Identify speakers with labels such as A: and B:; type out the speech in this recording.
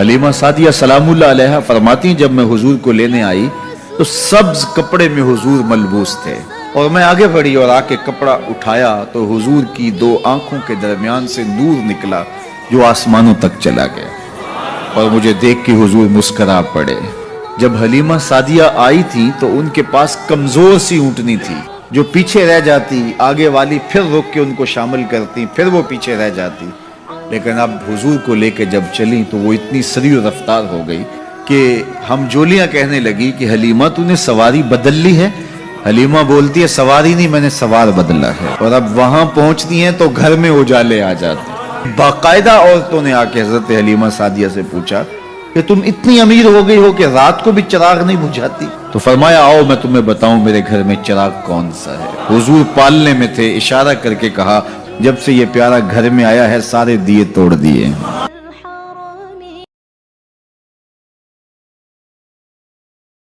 A: حلیمہ سعدیہ سلام اللہ علیہا فرماتی ہیں جب میں حضور کو لینے آئی تو سبز کپڑے میں حضور ملبوس تھے، اور میں آگے بڑھی اور آ کے کپڑا اٹھایا تو حضور کی دو آنکھوں کے درمیان سے نور نکلا جو آسمانوں تک چلا گیا، اور مجھے دیکھ کے حضور مسکرا پڑے۔ جب حلیمہ سعدیہ آئی تھی تو ان کے پاس کمزور سی اونٹنی تھی جو پیچھے رہ جاتی، آگے والی پھر رک کے ان کو شامل کرتی، پھر وہ پیچھے رہ جاتی، لیکن اب حضور کو لے کے جب چلی تو وہ اتنی سری و رفتار ہو گئی کہ ہم جولیاں کہنے لگی کہ حلیمہ تو نے سواری بدل لی ہے؟ حلیمہ بولتی ہے سواری نہیں، میں نے سوار بدلا ہے۔ اور اب وہاں پہنچتی ہیں تو گھر میں اجالے آ جاتے ہیں۔ باقاعدہ عورتوں نے آ کے حضرت حلیمہ سعدیہ سے پوچھا کہ تم اتنی امیر ہو گئی ہو کہ رات کو بھی چراغ نہیں بجھاتی؟ تو فرمایا آؤ میں تمہیں بتاؤں میرے گھر میں چراغ کون سا ہے۔ حضور پالنے میں تھے، اشارہ کر کے کہا جب سے یہ پیارا گھر میں آیا ہے سارے دیے توڑ دیے۔